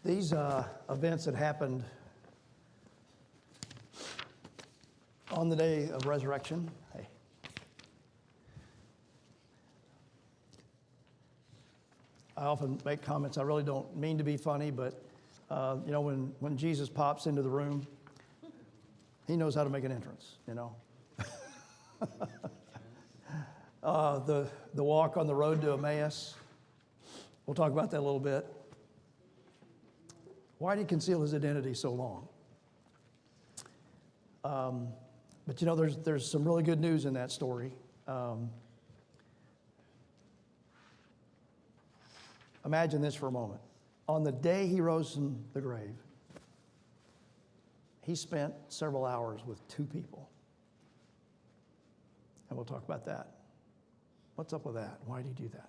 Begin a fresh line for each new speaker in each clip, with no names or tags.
These events that happened on the day of resurrection. Hey. I often make comments. I really don't mean to be funny, but when Jesus pops into the room, he knows how to make an entrance. The walk on the road to Emmaus. We'll talk about that a little bit. Why did he conceal his identity so long? But there's some really good news in that story. Imagine this for a moment. On the day he rose from the grave, he spent several hours with two people. And we'll talk about that. What's up with that? Why did he do that?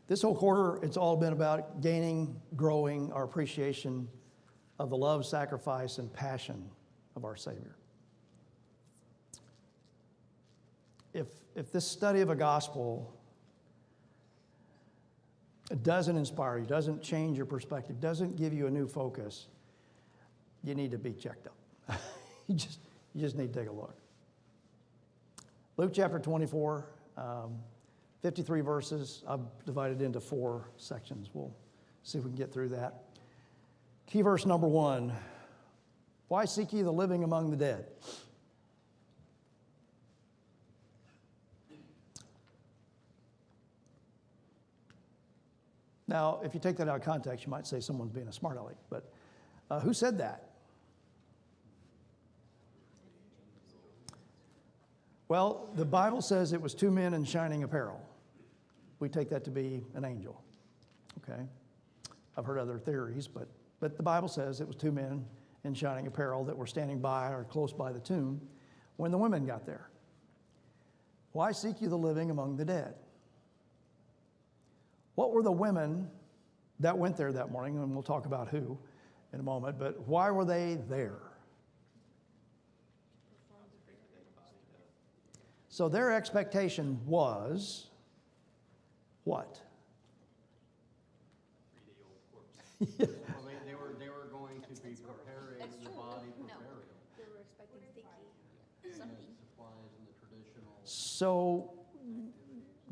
This whole quarter, it's all been about gaining, growing our appreciation of the love, sacrifice, and passion of our Savior. If this study of a gospel doesn't inspire you, doesn't change your perspective, doesn't give you a new focus, you need to be checked up. you just need to take a look. Luke chapter 24, 53 verses. I've divided into 4 sections. We'll see if we can get through that. Key verse number 1. Why seek ye the living among the dead? Now, if you take that out of context, you might say someone's being a smart aleck. But who said that? Well, the Bible says it was 2 men in shining apparel. We take that to be an angel. Okay? I've heard other theories, but the Bible says it was 2 men in shining apparel that were standing by or close by the tomb when the women got there. Why seek you the living among the dead? What were the women that went there that morning? And we'll talk about who in a moment, but why were they there? So their expectation was what?
Yeah. Well, they were going to be preparing the body for burial.
They were expecting sticky.
Supplies and the traditional.
So,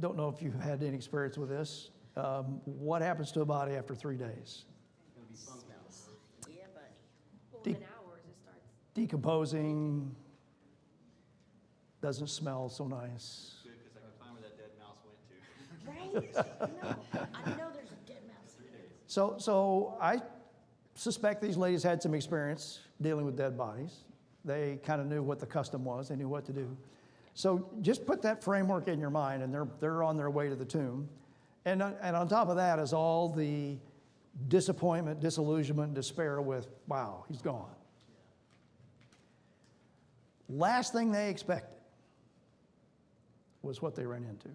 don't know if you've had any experience with this. What happens to a body after 3 days?
It's going to be funked out.
Yeah, buddy. Well, within hours it starts.
Decomposing, doesn't smell so nice.
Good, because I can find where that dead mouse went to.
Right? No, I know there's a dead mouse.
So I suspect these ladies had some experience dealing with dead bodies. They kind of knew what the custom was. They knew what to do. So just put that framework in your mind, and they're on their way to the tomb. And on top of that is all the disappointment, disillusionment, despair with, wow, he's gone. Last thing they expected was what they ran into.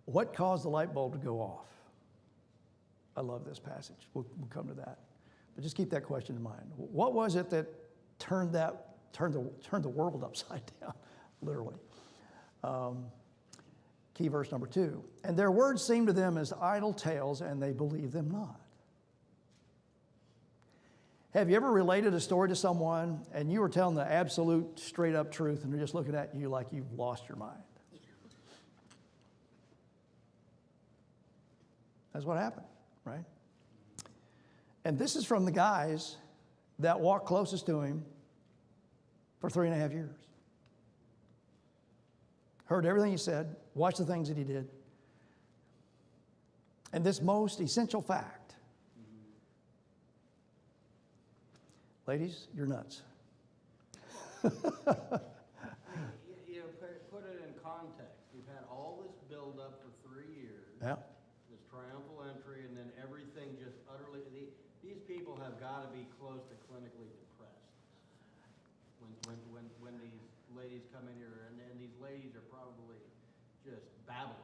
What caused the light bulb to go off? I love this passage. We'll come to that. But just keep that question in mind. What was it that turned the world upside down, literally? Key verse number 2. And their words seemed to them as idle tales, and they believed them not. Have you ever related a story to someone, and you were telling the absolute straight-up truth, and they're just looking at you like you've lost your mind? That's what happened, right? And this is from the guys that walked closest to him for 3.5 years. Heard everything he said, watched the things that he did. And this most essential fact, ladies, you're nuts.
Put it in context. We've had all this build up for 3 years.
Yeah.
This triumphal entry, and then everything just utterly. These people have got to be close to clinically depressed when these ladies come in here, and these ladies are probably just babbling,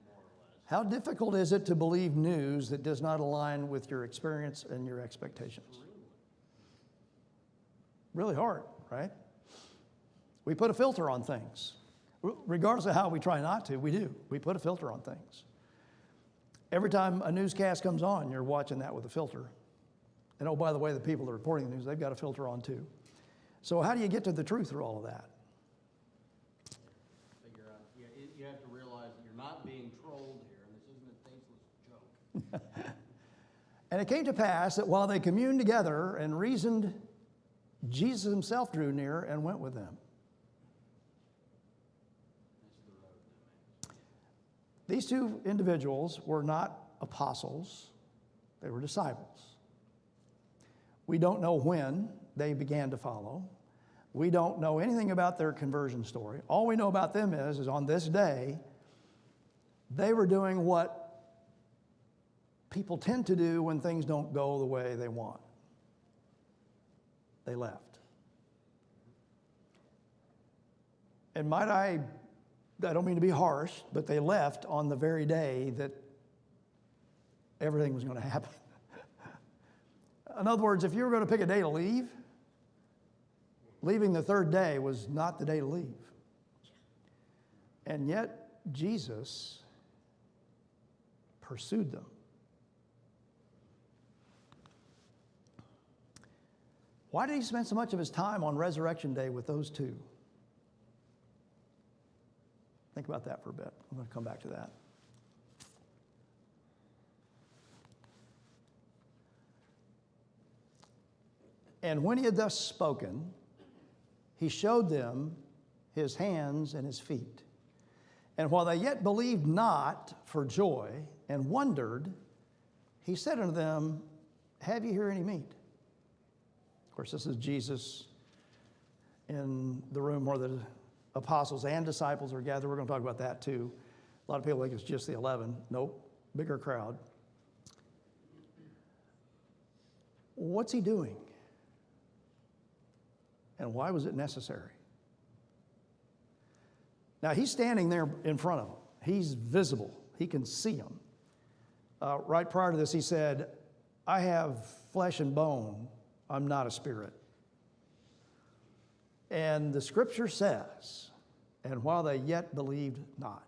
more or less.
How difficult is it to believe news that does not align with your experience and your expectations? Really hard, right? We put a filter on things. Regardless of how we try not to, we do. We put a filter on things. Every time a newscast comes on, you're watching that with a filter. And oh, by the way, the people that are reporting the news, they've got a filter on too. So how do you get to the truth through all of that?
Figure out, you have to realize that you're not being trolled here, and this isn't a tasteless joke.
And it came to pass that while they communed together and reasoned, Jesus himself drew near and went with them. These two individuals were not apostles, they were disciples. We don't know when they began to follow. We don't know anything about their conversion story. All we know about them is on this day, they were doing what people tend to do when things don't go the way they want. They left. And might I don't mean to be harsh, but they left on the very day that everything was going to happen. In other words, if you were going to pick a day to leave, leaving the third day was not the day to leave. And yet, Jesus pursued them. Why did he spend so much of his time on Resurrection Day with those two? Think about that for a bit. I'm going to come back to that. And when he had thus spoken, he showed them his hands and his feet. And while they yet believed not for joy and wondered, he said unto them, have you here any meat? Of course, this is Jesus in the room where the apostles and disciples are gathered. We're going to talk about that too. A lot of people think it's just the 11. Nope, bigger crowd. What's he doing? And why was it necessary? Now, he's standing there in front of them. He's visible. He can see them. Right prior to this, he said, I have flesh and bone. I'm not a spirit. And the scripture says, and while they yet believed not.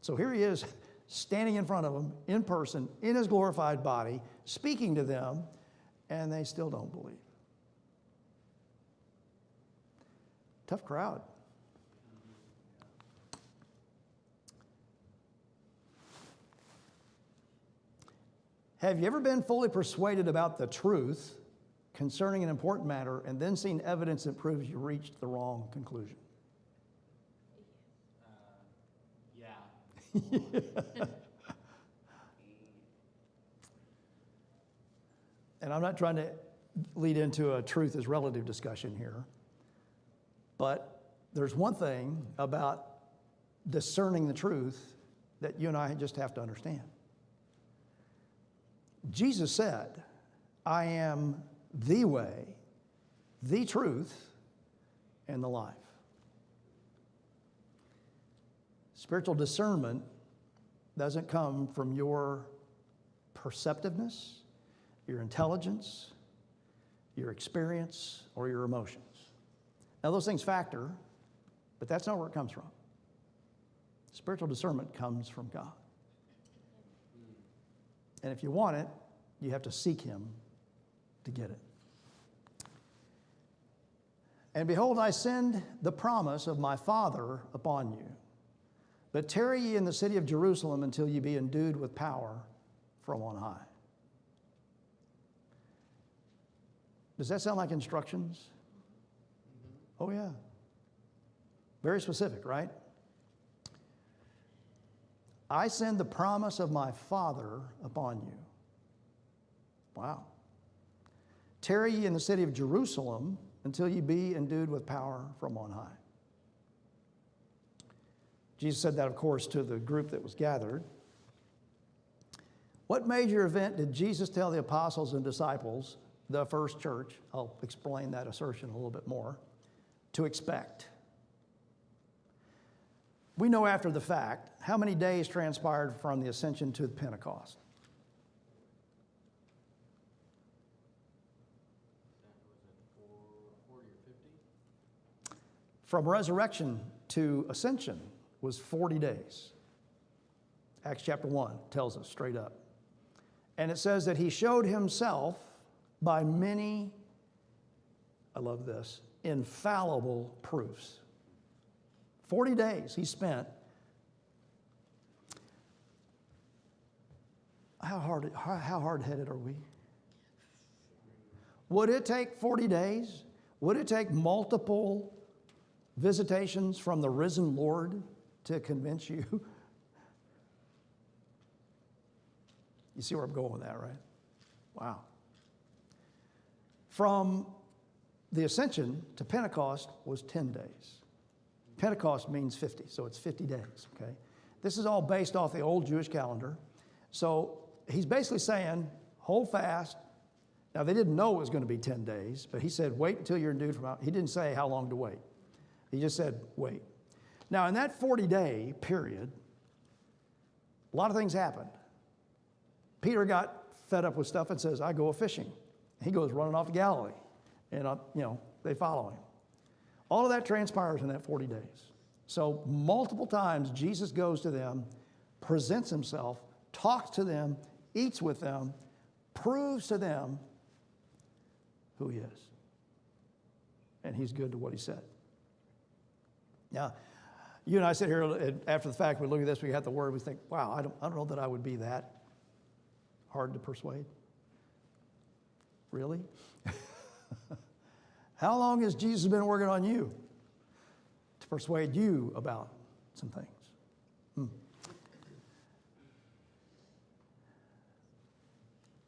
So here he is standing in front of them in person, in his glorified body, speaking to them, and they still don't believe. Tough crowd. Have you ever been fully persuaded about the truth concerning an important matter and then seen evidence that proves you reached the wrong conclusion?
Yeah.
And I'm not trying to lead into a truth is relative discussion here, but there's one thing about discerning the truth that you and I just have to understand. Jesus said, I am the way, the truth, and the life. Spiritual discernment doesn't come from your perceptiveness, your intelligence, your experience, or your emotions. Now, those things factor, but that's not where it comes from. Spiritual discernment comes from God. And if you want it, you have to seek him to get it. And behold, I send the promise of my Father upon you. But tarry ye in the city of Jerusalem until ye be endued with power from on high. Does that sound like instructions? Oh, yeah. Very specific, right? I send the promise of my Father upon you. Wow. Tarry ye in the city of Jerusalem until ye be endued with power from on high. Jesus said that, of course, to the group that was gathered. What major event did Jesus tell the apostles and disciples, the first church, I'll explain that assertion a little bit more, to expect? we know after the fact how many days transpired from the ascension to Pentecost.
Was it 40 or 50?
From resurrection to ascension was 40 days. Acts chapter 1 tells us straight up. And it says that he showed himself by many, I love this, infallible proofs. 40 days he spent. How hard-headed are we? Would it take 40 days? Would it take multiple visitations from the risen Lord to convince you? You see where I'm going with that, right? Wow. From the ascension to Pentecost was 10 days. Pentecost means 50, so it's 50 days, okay? This is all based off the old Jewish calendar. So he's basically saying, hold fast. Now, they didn't know it was going to be 10 days, but he said, wait until you're endued from out. He didn't say how long to wait. He just said, wait. Now, in that 40-day period, a lot of things happened. Peter got fed up with stuff and says, I go a-fishing. He goes running off to Galilee, and they follow him. All of that transpires in that 40 days. So multiple times, Jesus goes to them, presents himself, talks to them, eats with them, proves to them who he is. And he's good to what he said. Now, you and I sit here, and after the fact, we look at this, we got the word, we think, wow, I don't know that I would be that hard to persuade. Really? How long has Jesus been working on you to persuade you about some things?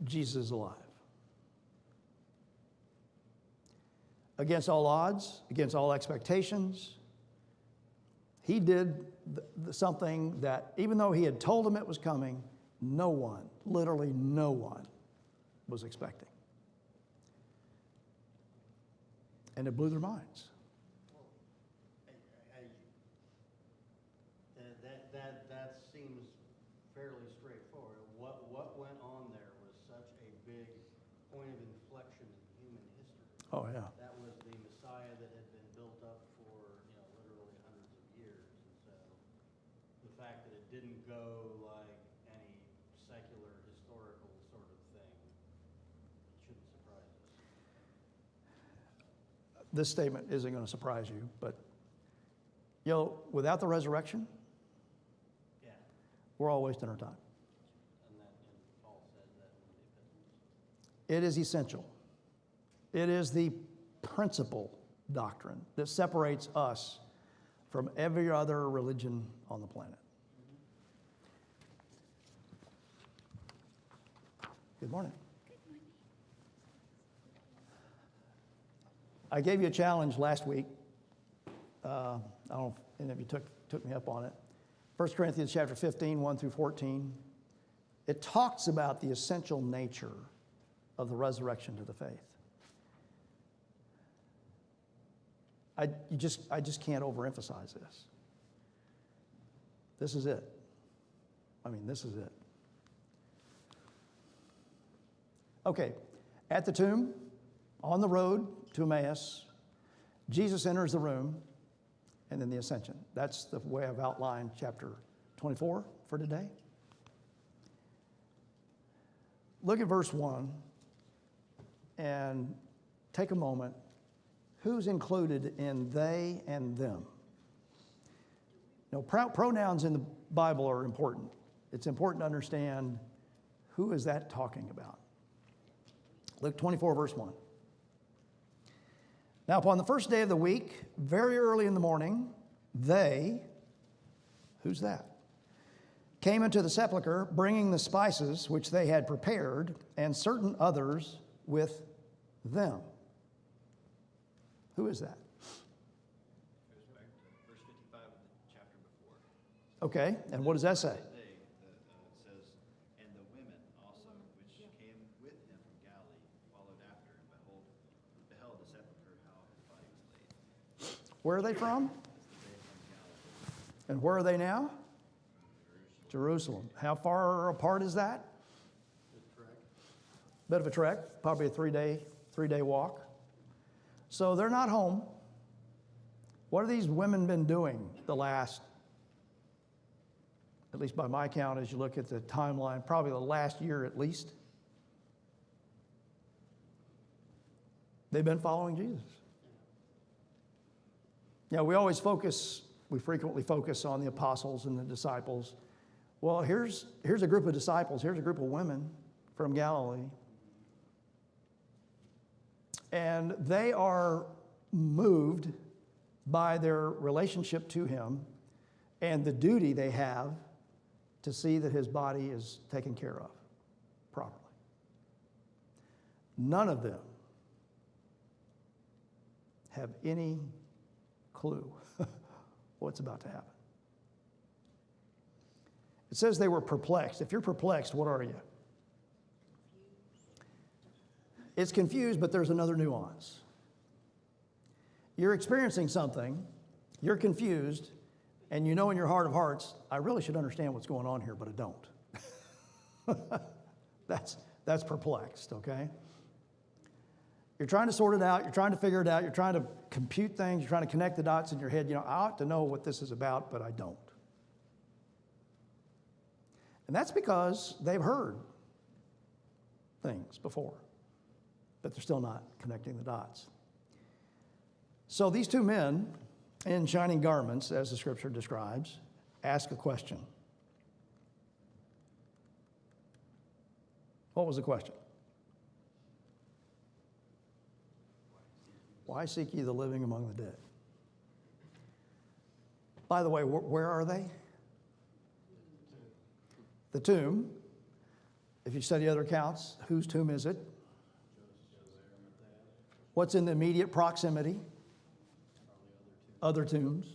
Jesus is alive. Against all odds, against all expectations, he did something that, even though he had told them it was coming, no one, literally no one, was expecting. And it blew their minds.
That seems fairly straightforward. What went on there was such a big point of inflection in human history.
Oh, yeah.
That was the Messiah that had been built up for literally hundreds of years. And so the fact that it didn't go like any secular historical sort of thing shouldn't surprise us.
This statement isn't going to surprise you, but without the resurrection,
Yeah.
we're all wasting our time.
And Paul says that in the epistles.
It is essential. It is the principal doctrine that separates us from every other religion on the planet. Good morning. I gave you a challenge last week. I don't know if any of you took me up on it. 1 Corinthians chapter 15, 1 through 14. It talks about the essential nature of the resurrection to the faith. I just can't overemphasize this. This is it. This is it. Okay, at the tomb, on the road to Emmaus, Jesus enters the room, and then the ascension. That's the way I've outlined chapter 24 for today. Look at verse 1 and take a moment. Who's included in they and them? Pronouns in the Bible are important. It's important to understand who is that talking about. Luke 24, verse 1. Now, upon the first day of the week, very early in the morning, they, who's that? Came into the sepulchre, bringing the spices which they had prepared, and certain others with them. Who is that?
Goes back to verse 55 of the chapter before.
Okay, and what does that say?
It says, and the women also which came with him from Galilee followed after, and beheld the sepulchre how his body was laid.
Where are they from?
They from Galilee.
And where are they now? Jerusalem. How far apart is that? Bit of a trek, probably a three-day walk. So they're not home. What have these women been doing the last, at least by my count, as you look at the timeline, probably the last year at least? They've been following Jesus. Yeah, we frequently focus on the apostles and the disciples. Well, here's a group of disciples, here's a group of women from Galilee. And they are moved by their relationship to him and the duty they have to see that his body is taken care of properly. None of them have any clue what's about to happen. It says they were perplexed. If you're perplexed, what are you? It's confused, but there's another nuance. You're experiencing something, you're confused, and you know in your heart of hearts, I really should understand what's going on here, but I don't. That's perplexed, okay? You're trying to sort it out, you're trying to figure it out, you're trying to compute things, you're trying to connect the dots in your head. You know, I ought to know what this is about, but I don't. And that's because they've heard things before, but they're still not connecting the dots. So these two men in shining garments, as the scripture describes, ask a question. What was the question? Why seek ye the living among the dead? By the way, where are they? The tomb. If you study other accounts, whose tomb is it? What's in the immediate proximity? Other tombs.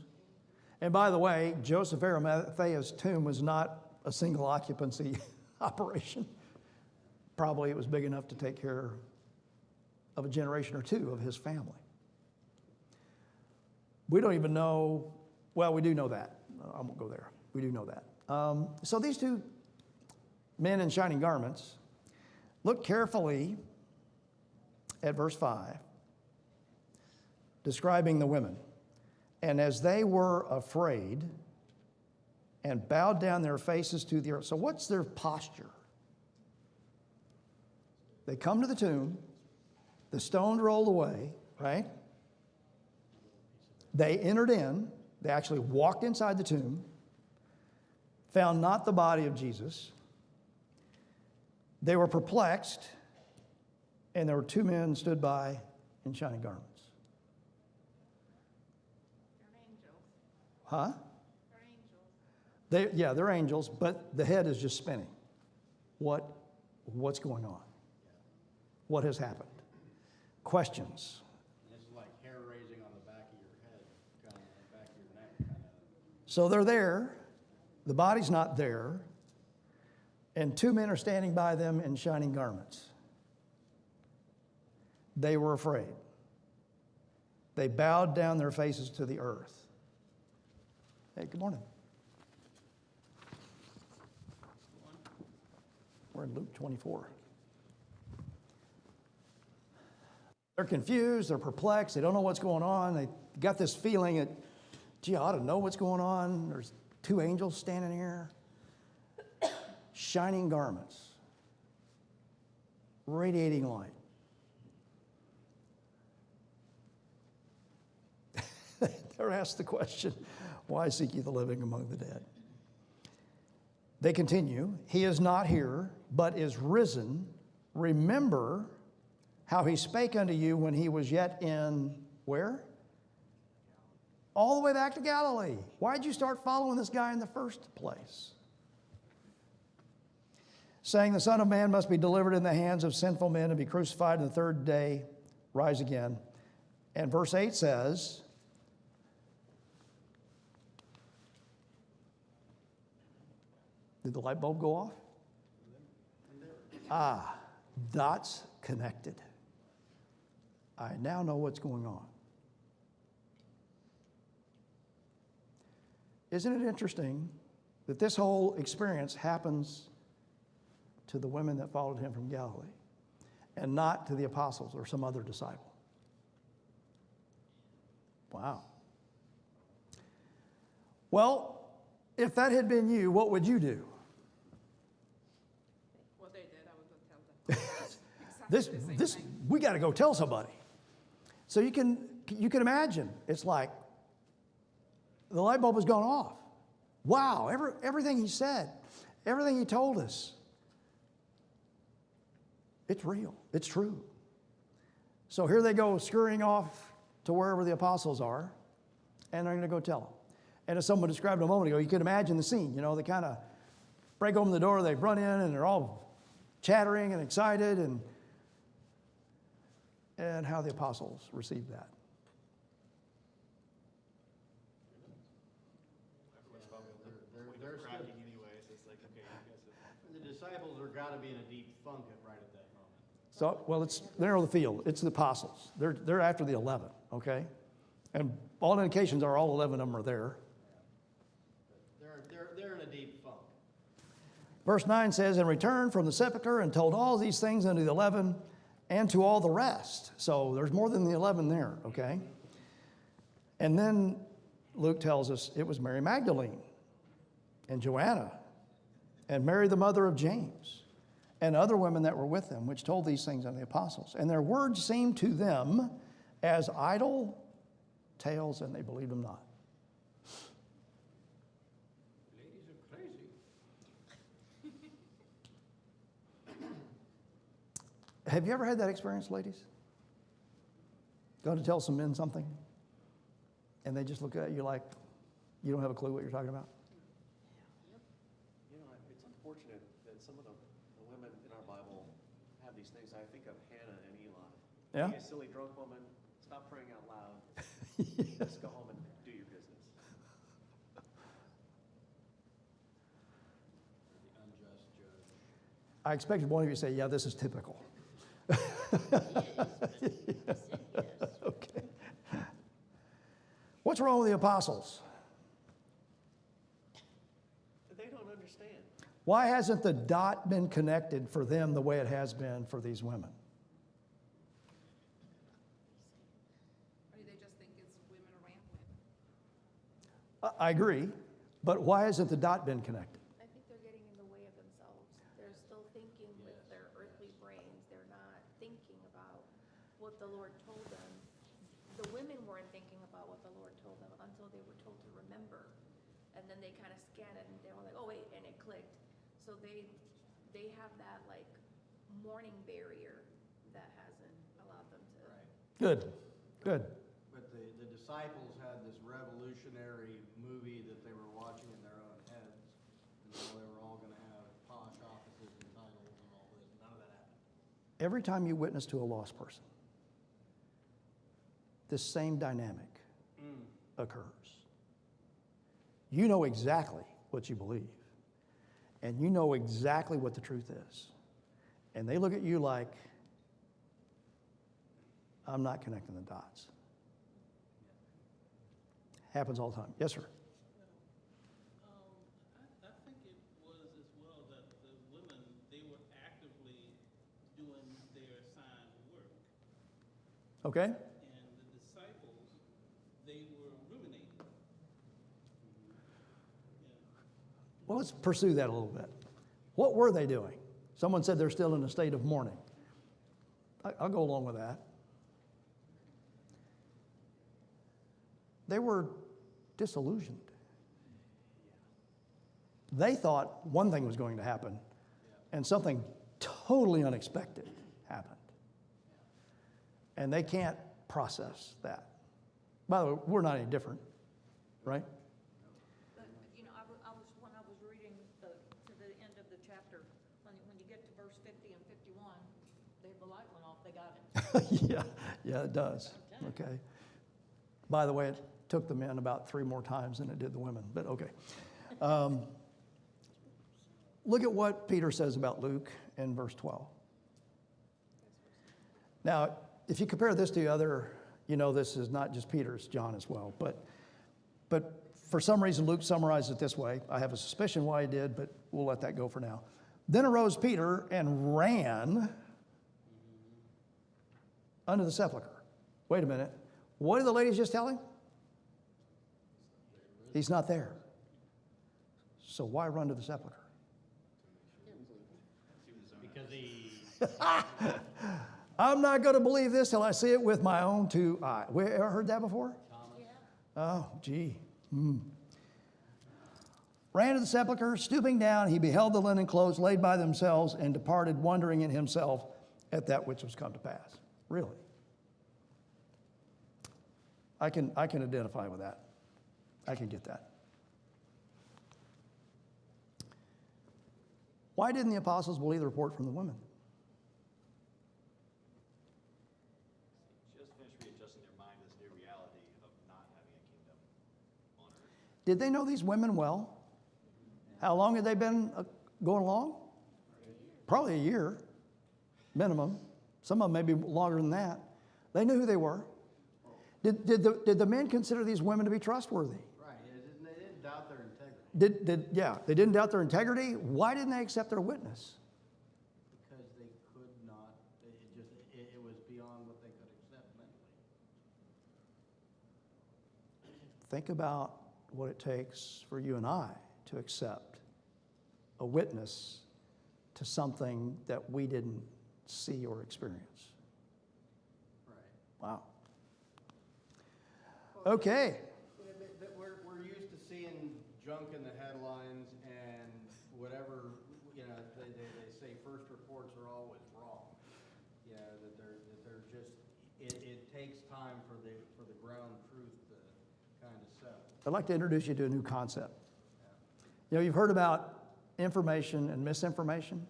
And by the way, Joseph Arimathea's tomb was not a single occupancy operation. Probably it was big enough to take care of a generation or two of his family. We don't even know, well, we do know that. I won't go there. We do know that. So these two men in shining garments, look carefully at verse 5, describing the women. And as they were afraid and bowed down their faces to the earth. So what's their posture? They come to the tomb, the stone rolled away, right? They entered in, they actually walked inside the tomb, found not the body of Jesus. They were perplexed, and there were two men stood by in shining garments. Huh? They're angels. They're angels, but the head is just spinning. What's going on? What has happened? Questions.
It's like hair raising on the back of your head, kind of the back of your neck, kind of.
So they're there. The body's not there. And two men are standing by them in shining garments. They were afraid. They bowed down their faces to the earth. Hey, good morning. We're in Luke 24. They're confused, they're perplexed, they don't know what's going on. They got this feeling that, gee, I ought to know what's going on. There's two angels standing here. Shining garments, radiating light. They're asked the question, why seek ye the living among the dead? They continue, he is not here, but is risen. Remember how he spake unto you when he was yet in, where? All the way back to Galilee. Why'd you start following this guy in the first place? Saying the Son of Man must be delivered in the hands of sinful men and be crucified, and the third day rise again. And verse 8 says, did the light bulb go off? Dots connected. I now know what's going on. Isn't it interesting that this whole experience happens to the women that followed him from Galilee and not to the apostles or some other disciple? Wow. Well, if that had been you, what would you do?
What they did, I was going to tell them.
This we got to go tell somebody. So you can imagine, it's like the light bulb has gone off. Wow, everything he said, everything he told us, it's real, it's true. So here they go scurrying off to wherever the apostles are, and they're going to go tell them. And as someone described a moment ago, you can imagine the scene. You know, they kind of break open the door, they run in, and they're all chattering and excited, and how the apostles received that.
They're
cracking anyway, so it's like, okay, you guys have...
The disciples are got to be in a deep funk right at that moment.
So, well, it's narrow the field. It's the apostles. They're after the 11, okay? And all indications are all 11 of them are there.
They're in a deep funk.
Verse 9 says, and returned from the sepulchre and told all these things unto the 11 and to all the rest. So there's more than the 11 there, okay? And then Luke tells us it was Mary Magdalene and Joanna and Mary the mother of James and other women that were with them, which told these things unto the apostles. And their words seemed to them as idle tales, and they believed them not.
Ladies are crazy.
Have you ever had that experience, ladies? Go to tell some men something, and they just look at you like you don't have a clue what you're talking about?
You know, it's unfortunate that some of the women in our Bible have these things. I think of Hannah and Eli.
Yeah?
Hey, you silly drunk woman, stop praying out loud. Just go home and do your business.
The unjust judge.
I expected one of you to say, yeah, this is typical. Okay. What's wrong with the apostles?
They don't understand.
Why hasn't the dot been connected for them the way it has been for these women?
Or they just think it's women around women.
I agree, but why hasn't the dot been connected?
I think they're getting in the way of themselves. They're still thinking with their earthly brains. They're not thinking about what the Lord told them. The women weren't thinking about what the Lord told them until they were told to remember. And then they kind of scanned it and they were like, oh wait, and it clicked. So they have that like mourning barrier that hasn't allowed them to.
Right.
Good, good.
But the disciples had this revolutionary movie that they were watching in their own heads. And so they were all going to have posh offices and titles and all this. None of that happened.
Every time you witness to a lost person, this same dynamic occurs. You know exactly what you believe, and you know exactly what the truth is. And they look at you like, I'm not connecting the dots. Happens all the time. Yes, sir.
I think it was as well that the women, they were actively doing their assigned work.
Okay.
And the disciples, they were ruminating.
Well, let's pursue that a little bit. What were they doing? Someone said they're still in a state of mourning. I'll go along with that. They were disillusioned. They thought one thing was going to happen, and something totally unexpected happened. And they can't process that. By the way, we're not any different, right?
But, you know, when I was reading to the end of the chapter, when you get to verse 50 and 51, the light went off, they got it.
Yeah, it does. Okay. By the way, it took the men about 3 more times than it did the women, but okay. Look at what Peter says about Luke in verse 12. Now, if you compare this to the other, you know this is not just Peter, it's John as well. But For some reason, Luke summarized it this way. I have a suspicion why he did, but we'll let that go for now. Then arose Peter and ran unto the sepulchre. Wait a minute. What did the ladies just tell him? He's not there. So why run to the sepulchre?
Because he,
I'm not going to believe this till I see it with my own two eyes. We ever heard that before? Oh, gee. Ran to the sepulchre, stooping down, he beheld the linen clothes laid by themselves and departed, wondering in himself at that which was come to pass. Really? I can identify with that. I can get that. Why didn't the apostles believe the report from the women?
Just finished readjusting their mind to this new reality of not having a kingdom on earth.
Did they know these women well? How long had they been going along? Probably a year, minimum. Some of them maybe longer than that. They knew who they were. Did the men consider these women to be trustworthy?
right, they didn't doubt their integrity.
They didn't doubt their integrity. Why didn't they accept their witness?
Because they could not, it was beyond what they could accept mentally.
Think about what it takes for you and I to accept a witness to something that we didn't see or experience.
Right.
Wow. Okay.
But we're used to seeing junk in the headlines and whatever, they say first reports are always wrong. That they're just, it takes time for the ground truth to kind of settle.
I'd like to introduce you to a new concept. You've heard about information and misinformation.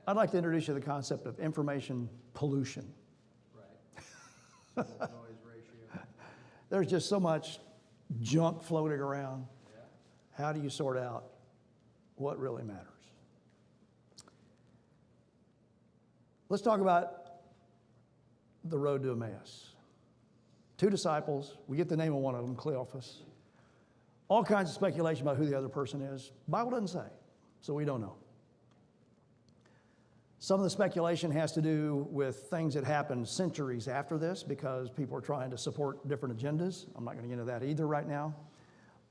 I'd like to introduce you to the concept of information pollution.
Right. Noise ratio.
There's just so much junk floating around.
Yeah.
How do you sort out what really matters? Let's talk about the road to Emmaus. 2 disciples, we get the name of one of them, Cleophas. All kinds of speculation about who the other person is. Bible doesn't say, so we don't know. Some of the speculation has to do with things that happened centuries after this because people are trying to support different agendas. I'm not going to get into that either right now.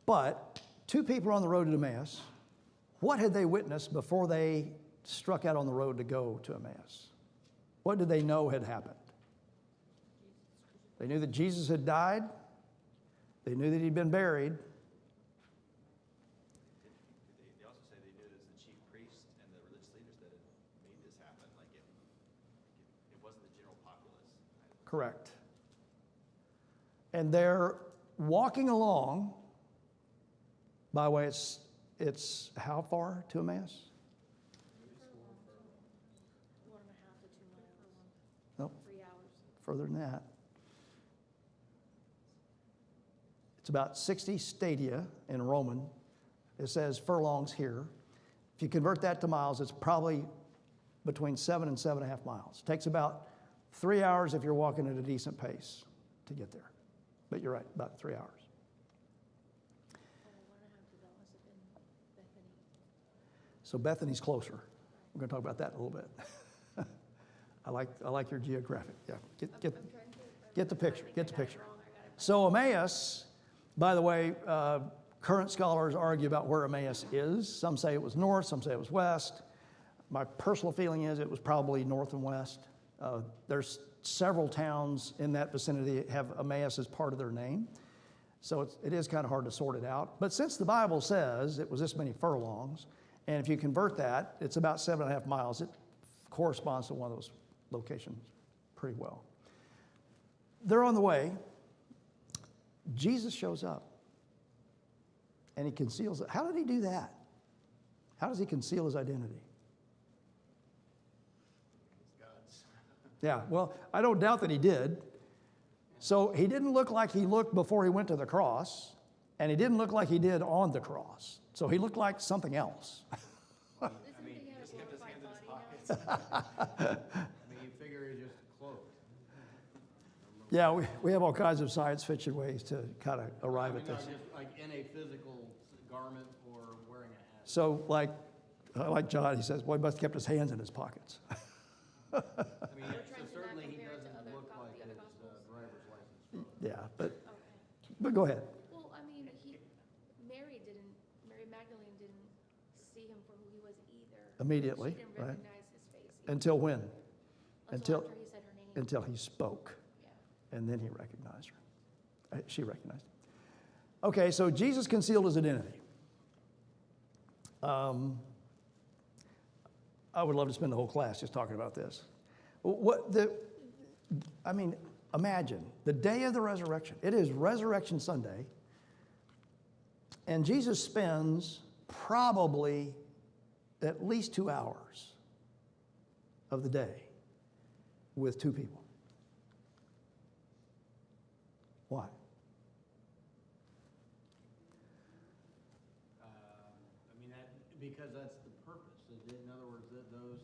But 2 people on the road to Emmaus, what had they witnessed before they struck out on the road to go to Emmaus? What did they know had happened? They knew that Jesus had died. They knew that he'd been buried.
They also say they knew it was the chief priests and the religious leaders that had made this happen. It wasn't the general populace.
Correct. And they're walking along. By the way, it's how far to Emmaus?
1.5 to 2 miles.
Nope,
3 hours.
further than that. It's about 60 stadia in Roman. It says furlongs here. If you convert that to miles, it's probably between 7 and 7.5 miles. It takes about 3 hours if you're walking at a decent pace to get there. But you're right, about 3 hours.
1.5 that must have been Bethany.
So Bethany's closer. We're going to talk about that in a little bit. I like your geographic. Yeah, get the picture. Get the picture. So Emmaus, by the way, current scholars argue about where Emmaus is. Some say it was north, some say it was west. My personal feeling is it was probably north and west. There's several towns in that vicinity that have Emmaus as part of their name. So it is kind of hard to sort it out. But since the Bible says it was this many furlongs, and if you convert that, it's about 7.5 miles. It corresponds to one of those locations pretty well. They're on the way. Jesus shows up. And he conceals it. How did he do that? How does he conceal his identity?
God's.
Yeah, well, I don't doubt that he did. So he didn't look like he looked before he went to the cross, and he didn't look like he did on the cross. So he looked like something else.
Isn't he
He
had a
just kept his
glorified
hands in his
body now?
pockets.
You figure he's just clothed.
Yeah, we have all kinds of science fiction ways to kind of arrive at
No,
this.
just like in a physical garment or wearing a hat.
So like John, he says, boy, he must have kept his hands in his pockets.
I mean,
We're
so
trying to not
certainly he
compare it to
doesn't
other
look
go-
like
the other
his
gospels.
driver's license photo.
Yeah, but
Okay.
go ahead.
Well, I mean, Mary Magdalene didn't see him for who he was either.
Immediately,
She didn't
right?
recognize his face. either.
Until when?
Until after he said her name.
Until he spoke,
Yeah.
and then he recognized her. She recognized him. Okay, so Jesus concealed his identity. I would love to spend the whole class just talking about this. Imagine the day of the resurrection. It is Resurrection Sunday, and Jesus spends probably at least 2 hours of the day with two people. Why?
Because that's the purpose. In other words, that those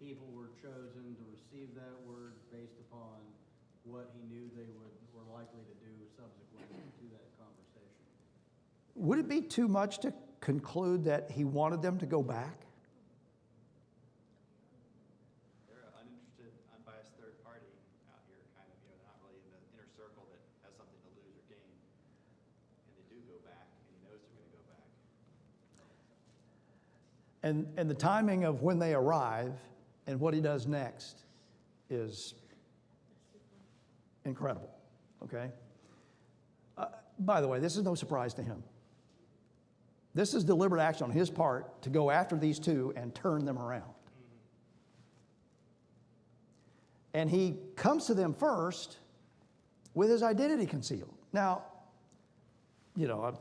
people were chosen to receive that word based upon what he knew they were likely to do subsequently to that conversation.
Would it be too much to conclude that he wanted them to go back?
They're an uninterested, unbiased third party out here, kind of, not really in the inner circle that has something to lose or gain. And they do go back, and he knows they're going to go back.
And the timing of when they arrive and what he does next is incredible, okay? By the way, this is no surprise to him. This is deliberate action on his part to go after these two and turn them around. And he comes to them first with his identity concealed. Now,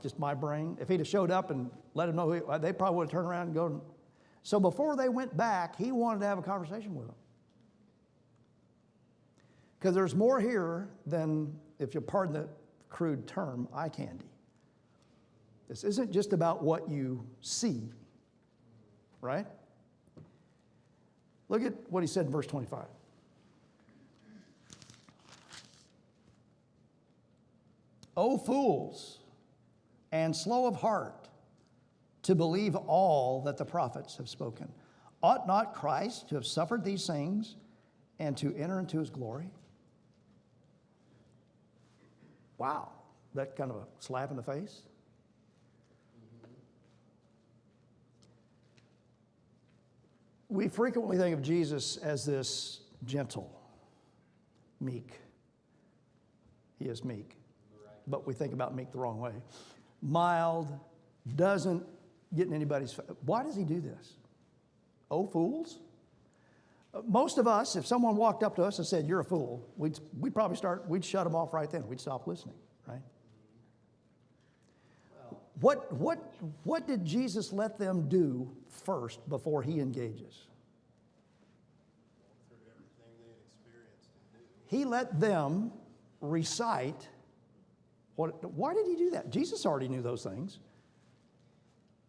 just my brain, if he'd have showed up and let them know, they probably would have turned around and go. So before they went back, he wanted to have a conversation with them. Because there's more here than, if you'll pardon the crude term, eye candy. This isn't just about what you see, right? Look at what he said in verse 25. O fools, and slow of heart to believe all that the prophets have spoken. Ought not Christ to have suffered these things and to enter into his glory? Wow, that kind of a slap in the face. We frequently think of Jesus as this gentle, meek. He is meek, but we think about meek the wrong way. Mild, doesn't get in anybody's face. Why does he do this? Oh, fools? Most of us, if someone walked up to us and said, "You're a fool," we'd probably we'd shut them off right then. We'd stop listening, right? What did Jesus let them do first before he engages?
Through everything they had experienced and knew.
He let them recite. Why did he do that? Jesus already knew those things.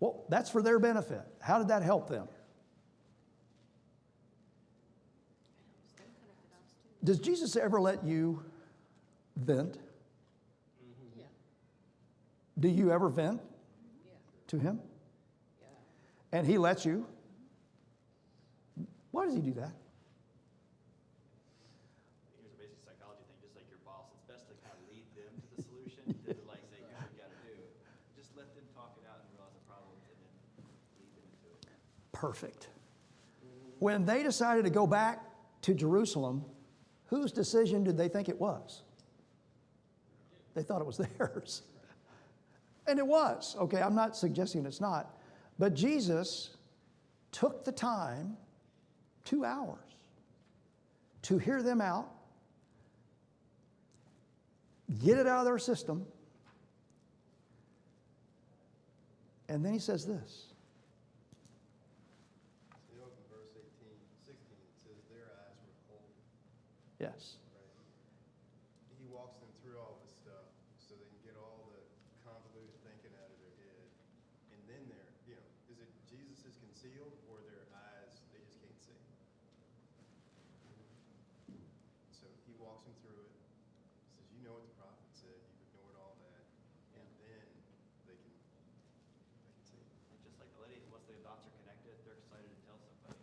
Well, that's for their benefit. How did that help them? Does Jesus ever let you vent?
Yeah,
Do you ever vent
yeah,
to him?
yeah.
And he lets you? Why does he do that?
Here's a basic psychology thing, just like your boss, it's best to kind of lead them to the solution, to like say, here's what you got to do. Just let them talk it out and realize the problems and then lead them into it.
Perfect. When they decided to go back to Jerusalem, whose decision did they think it was? They thought it was theirs. And it was. Okay, I'm not suggesting it's not. But Jesus took the time, 2 hours, to hear them out, get it out of their system, and then he says this.
So you look in verse 16, it says their eyes were cold,
Yes.
right? He walks them through all this stuff so they can get all the convoluted thinking out of their head. And then is it Jesus is concealed or their eyes, they just can't see? So he walks them through it. know what the prophet said, you've ignored all that, and then they can see.
And just like the lady, once the dots are connected, they're excited to tell somebody.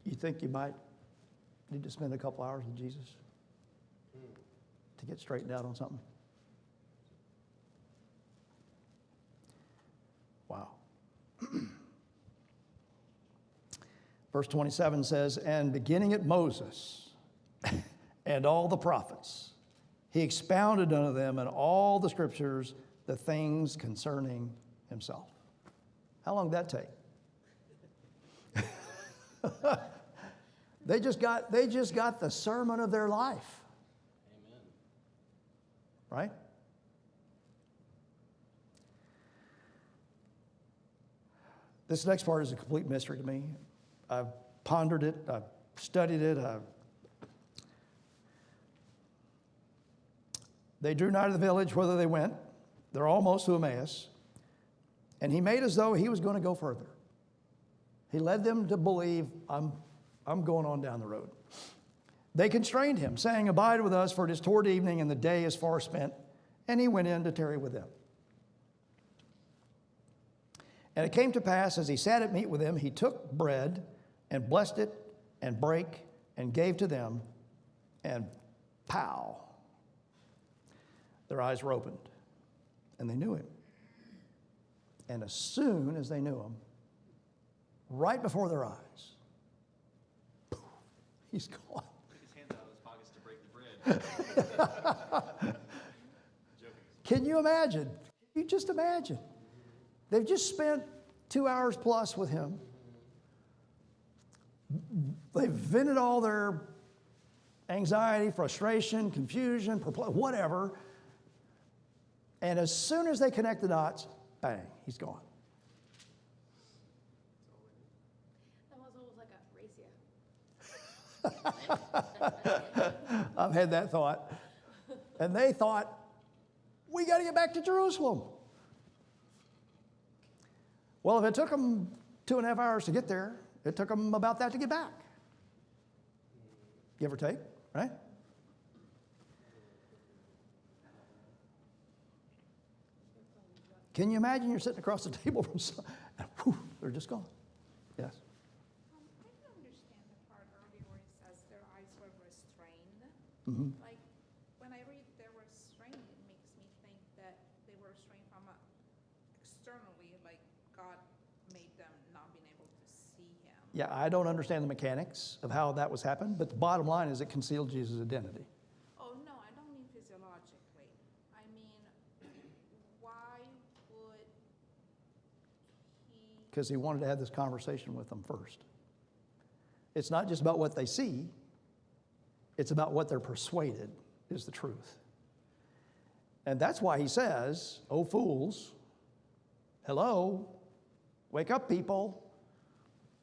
You think you might need to spend a couple hours with Jesus to get straightened out on something? Wow. Verse 27 says, and beginning at Moses and all the prophets, he expounded unto them in all the scriptures the things concerning himself. How long did that take? They just got the sermon of their life.
Amen.
Right? This next part is a complete mystery to me. I've pondered it, I've studied it. They drew nigh to the village whither they went. They're almost to Emmaus. And he made as though he was going to go further. He led them to believe, I'm going on down the road. They constrained him, saying, abide with us, for it is toward evening, and the day is far spent. And he went in to tarry with them. And it came to pass, as he sat at meat with them, he took bread, and blessed it, and brake, and gave to them, and pow! Their eyes were opened, and they knew him. And as soon as they knew him, right before their eyes, poof, he's gone.
Took his hands out of his pockets to break the bread. Joking.
Can you imagine? Can you just imagine? They've just spent 2 hours plus with him. They've vented all their anxiety, frustration, confusion, whatever. And as soon as they connect the dots, bang, he's gone.
That was almost like a race.
I've had that thought. And they thought, we got to get back to Jerusalem. Well, if it took them 2.5 hours to get there, it took them about that to get back. Give or take, right? Can you imagine you're sitting across the table from someone, and whew, they're just gone? Yes.
I don't understand the part earlier where it says their eyes were restrained.
Mm-hmm.
Like, when I read they're restrained, it makes me think that they were restrained from externally, like God made them not being able to see him.
Yeah, I don't understand the mechanics of how that was happened, but the bottom line is it concealed Jesus' identity.
Oh, no, I don't mean physiologically. I mean, why would he?
Because he wanted to have this conversation with them first. It's not just about what they see, it's about what they're persuaded is the truth. And that's why he says, "Oh fools, hello, wake up, people."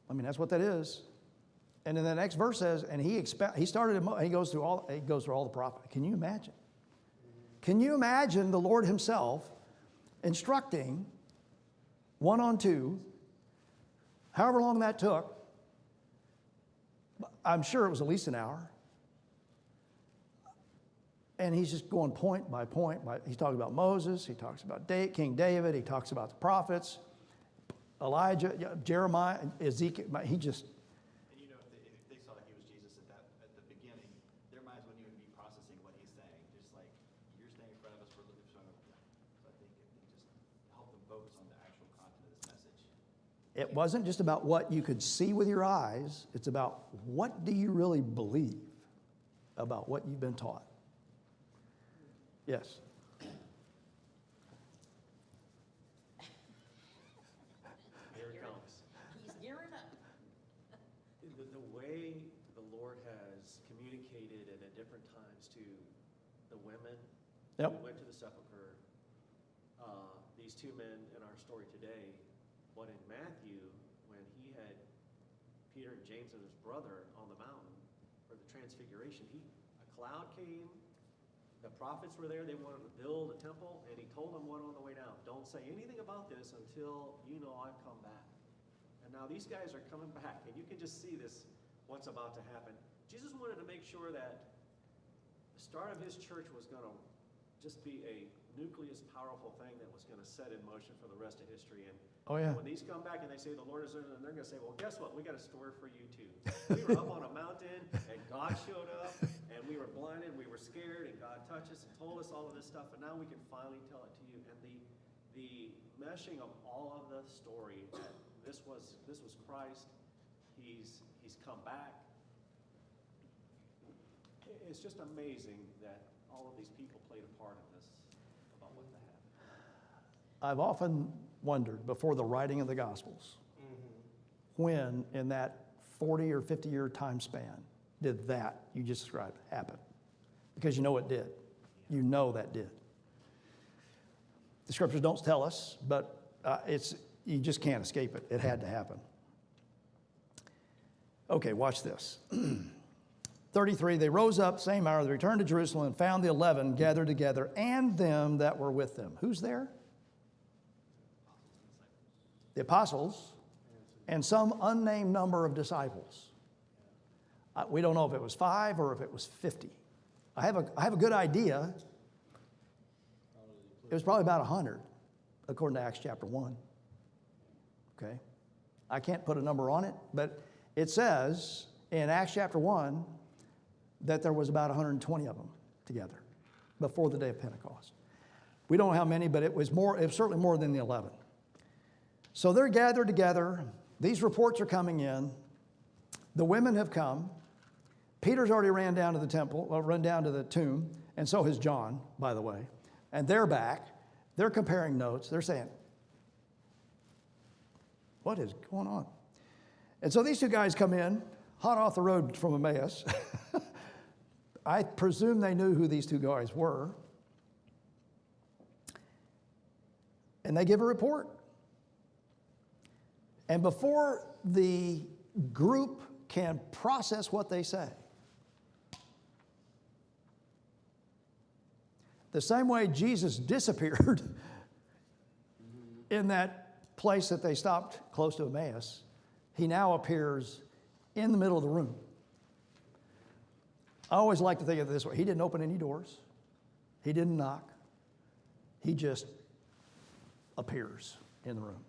I mean, that's what that is. And then the next verse says, and he goes through all the prophets. Can you imagine? Can you imagine the Lord himself instructing 1-on-2, however long that took? I'm sure it was at least an hour. And he's just going point by point. He's talking about Moses. He talks about King David. He talks about the prophets, Elijah, Jeremiah, Ezekiel. He just...
And you know, if they saw that he was Jesus at the beginning, their minds wouldn't even be processing what he's saying. Just like, you're standing in front of us, we're looking for something. So I think it just helped them focus on the actual content of this message.
It wasn't just about what you could see with your eyes. It's about what do you really believe about what you've been taught. Yes.
Here it comes.
He's gearing up.
The way the Lord has communicated at different times to the women
Yep.
who went to the sepulcher, these two men in our story today, but in Matthew, when he had Peter and James and his brother on the mountain for the transfiguration, a cloud came, the prophets were there, they wanted to build a temple, and he told them what on the way down, don't say anything about this until you know I've come back. And now these guys are coming back, and you can just see this, what's about to happen. Jesus wanted to make sure that the start of his church was going to just be a nucleus powerful thing that was going to set in motion for the rest of history. And
Oh, yeah.
when these come back and they say the Lord is risen, and they're going to say, well, guess what? We got a story for you too. We were up on a mountain and God showed up and we were blinded, we were scared, and God touched us and told us all of this stuff, and now we can finally tell it to you. And the meshing of all of the story, that this was Christ, he's come back. It's just amazing that all of these people played a part in this, about what that happened.
I've often wondered before the writing of the Gospels, when in that 40 or 50 year time span did that you just described happen? Because you know it did. You know that did. The scriptures don't tell us, but you just can't escape it. It had to happen. Okay, watch this. 33, they rose up same hour, they returned to Jerusalem and found the 11 gathered together and them that were with them. Who's there? The apostles and some unnamed number of disciples. We don't know if it was 5 or if it was 50. I have a good idea. It was probably about 100, according to Acts chapter 1. Okay? I can't put a number on it, but it says in Acts chapter 1 that there was about 120 of them together before the day of Pentecost. We don't know how many, but it was certainly more than the 11. So they're gathered together. These reports are coming in. The women have come. Peter's already ran down to the tomb, and so has John, by the way. And they're back. They're comparing notes. They're saying, what is going on? And so these two guys come in, hot off the road from Emmaus. I presume they knew who these two guys were. And they give a report. And before the group can process what they say, the same way Jesus disappeared in that place that they stopped close to Emmaus, he now appears in the middle of the room. I always like to think of it this way. He didn't open any doors. He didn't knock. He just appears in the room.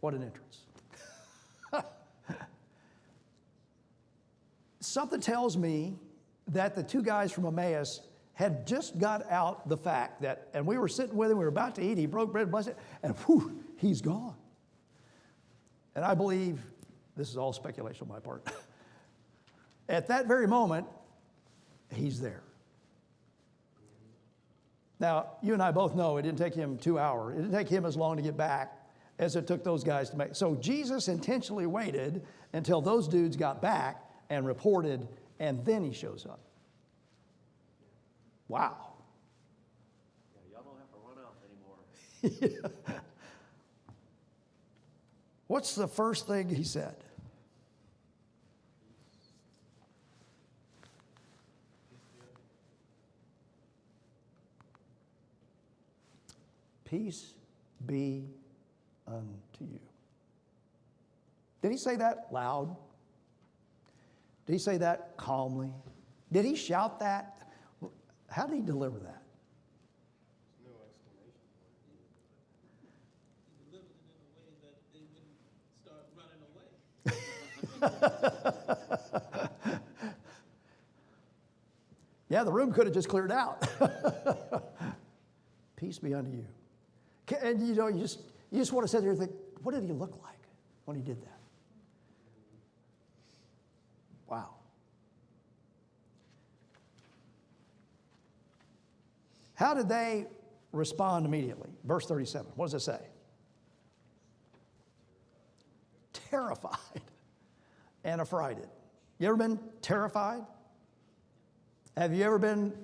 What an entrance. Something tells me that the two guys from Emmaus had just got out the fact that, and we were sitting with him, we were about to eat, he broke bread, blessed it, and whew, he's gone. And I believe, this is all speculation on my part, at that very moment, he's there. Now, you and I both know it didn't take him 2 hours. It didn't take him as long to get back as it took those guys to make. So Jesus intentionally waited until those dudes got back and reported, and then he shows up. Wow.
Yeah, y'all don't have to run out anymore.
Yeah. What's the first thing he said? Peace be unto you. Did he say that loud? Did he say that calmly? Did he shout that? How did he deliver that?
No explanation
He delivered it in a way that they wouldn't start running away.
Yeah, the room could have just cleared out. Peace be unto you. And you just want to sit there and think, what did he look like when he did that? Wow. How did they respond immediately? Verse 37, what does it say? Terrified and affrighted. You ever been terrified? Have you ever been,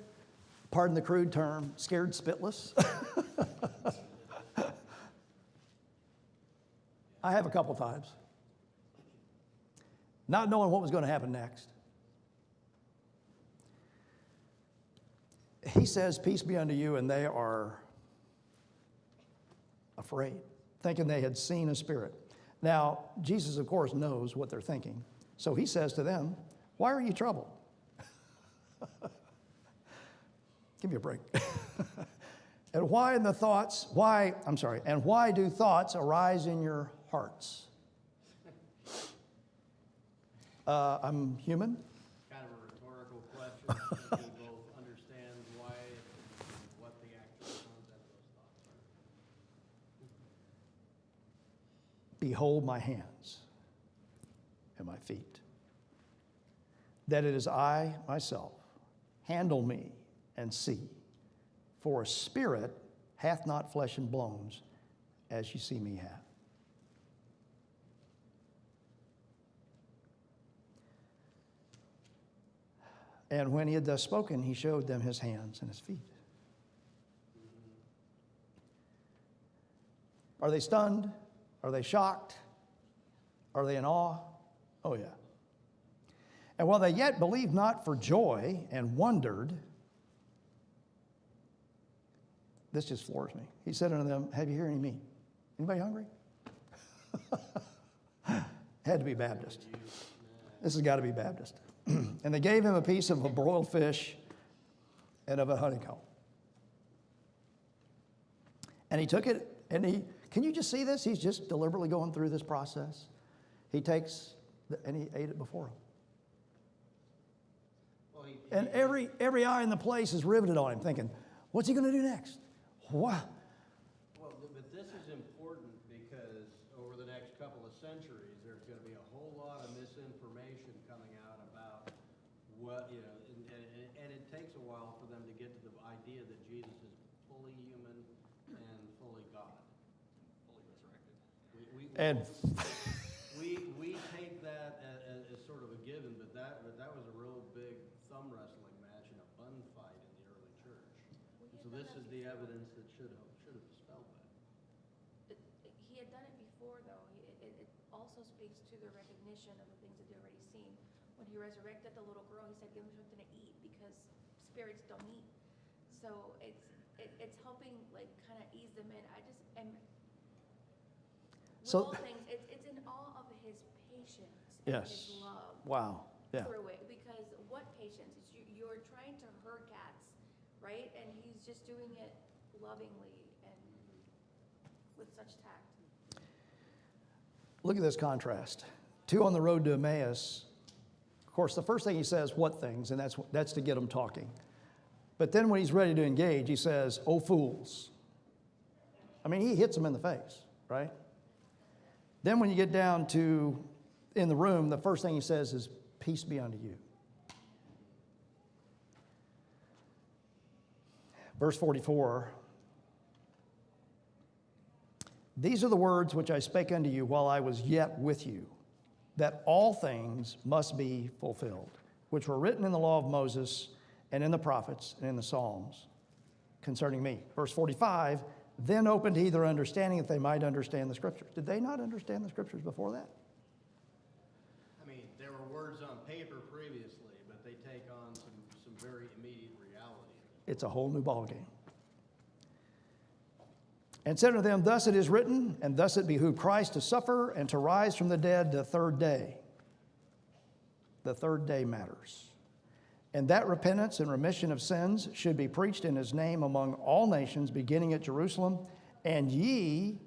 pardon the crude term, scared spitless? I have a couple times. Not knowing what was going to happen next. He says, peace be unto you, and they are afraid, thinking they had seen a spirit. Now, Jesus, of course, knows what they're thinking. So he says to them, why are you troubled? Give me a break. And why do thoughts arise in your hearts? I'm human.
Kind of a rhetorical question. I think we both understand why and what the actual content of those thoughts are.
Behold my hands and my feet, that it is I myself. Handle me and see. For a spirit hath not flesh and bones, as you see me have. And when he had thus spoken, he showed them his hands and his feet. Are they stunned? Are they shocked? Are they in awe? Oh, yeah. And while they yet believed not for joy and wondered, this just floors me. He said unto them, have you here any meat? Anybody hungry? Had to be Baptist. This has got to be Baptist. And they gave him a piece of a broiled fish and of a honeycomb. And he took it, and can you just see this? He's just deliberately going through this process. He takes, and he ate it before him.
Well,
And every eye in the place is riveted on him, thinking, what's he going to do next? What?
Well, but this is important because over the next couple of centuries, there's going to be a whole lot of misinformation coming out about what, and it takes a while for them to get to the idea that Jesus is fully human and fully God.
Fully resurrected.
We take that as sort of a given, but that was a real big thumb wrestling match and a bun fight in the early church. And so this is the evidence that should have dispelled that.
He had done it before, though. It also speaks to the recognition of the things that they'd already seen. When he resurrected the little girl, he said, give them something to eat because spirits don't eat. So it's helping, like, kind of ease them in. I just am, with all things, it's in awe of his patience and
Yes.
his love.
Wow. Yeah.
Through it, because what patience? You're trying to herd cats, right? And he's just doing it lovingly and with such tact.
Look at this contrast. 2 on the road to Emmaus. Of course, the first thing he says, what things? And that's to get them talking. But then when he's ready to engage, he says, oh, fools. I mean, he hits them in the face, right? Then when you get down to in the room, the first thing he says is, peace be unto you. Verse 44, these are the words which I spake unto you while I was yet with you, that all things must be fulfilled, which were written in the law of Moses and in the prophets and in the Psalms concerning me. Verse 45, then opened he their understanding that they might understand the Scriptures. Did they not understand the Scriptures before that?
I mean, there were words on paper previously, but they take on some very immediate reality.
It's a whole new ballgame. And said unto them, thus it is written, and thus it behooved Christ to suffer and to rise from the dead the third day. The third day matters. And that repentance and remission of sins should be preached in his name among all nations, beginning at Jerusalem. And ye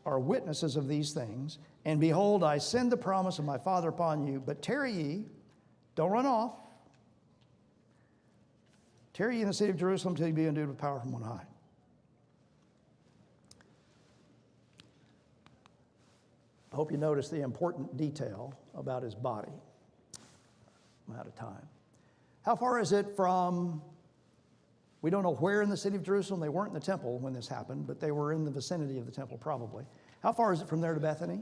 are witnesses of these things. And behold, I send the promise of my Father upon you. But tarry ye, don't run off. Tarry ye in the city of Jerusalem till you be endued with power from on high. I hope you notice the important detail about his body. I'm out of time. How far is it from, we don't know where in the city of Jerusalem, they weren't in the temple when this happened, but they were in the vicinity of the temple probably. How far is it from there to Bethany?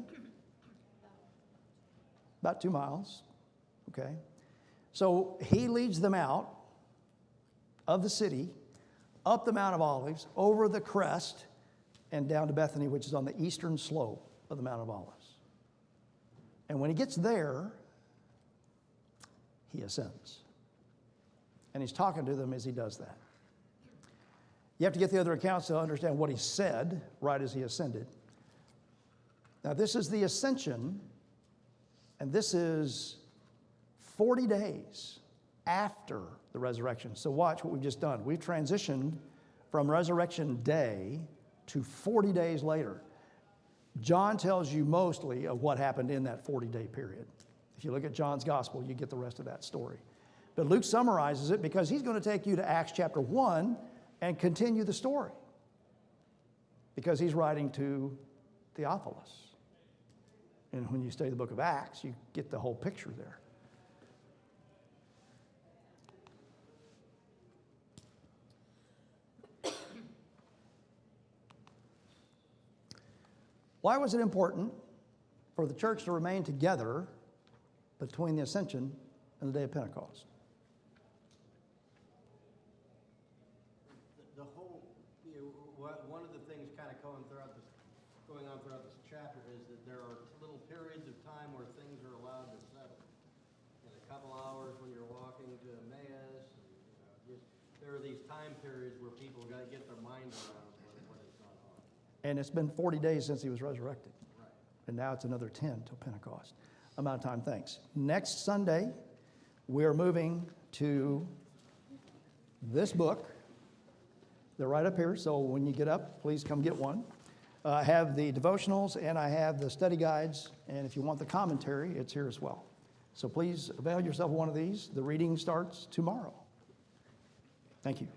About 2 miles, okay. So he leads them out of the city, up the Mount of Olives, over the crest, and down to Bethany, which is on the eastern slope of the Mount of Olives. And when he gets there, he ascends. And he's talking to them as he does that. You have to get the other accounts to understand what he said right as he ascended. Now, this is the ascension, and this is 40 days after the resurrection. So watch what we've just done. We've transitioned from resurrection day to 40 days later. John tells you mostly of what happened in that 40-day period. If you look at John's gospel, you get the rest of that story. But Luke summarizes it because he's going to take you to Acts chapter 1 and continue the story. Because he's writing to Theophilus. And when you study the book of Acts, you get the whole picture there. Why was it important for the church to remain together between the ascension and the day of Pentecost?
The whole, one of the things kind of going on throughout this chapter is that there are little periods of time where things are allowed to settle. In a couple hours when you're walking to Emmaus, there are these time periods where people got to get their mind around what has gone on.
And it's been 40 days since he was resurrected.
Right.
And now it's another 10 till Pentecost. Amount of time, thanks. Next Sunday, we're moving to this book. They're right up here, so when you get up, please come get one. I have the devotionals and I have the study guides, and if you want the commentary, it's here as well. So please avail yourself of one of these. The reading starts tomorrow. Thank you.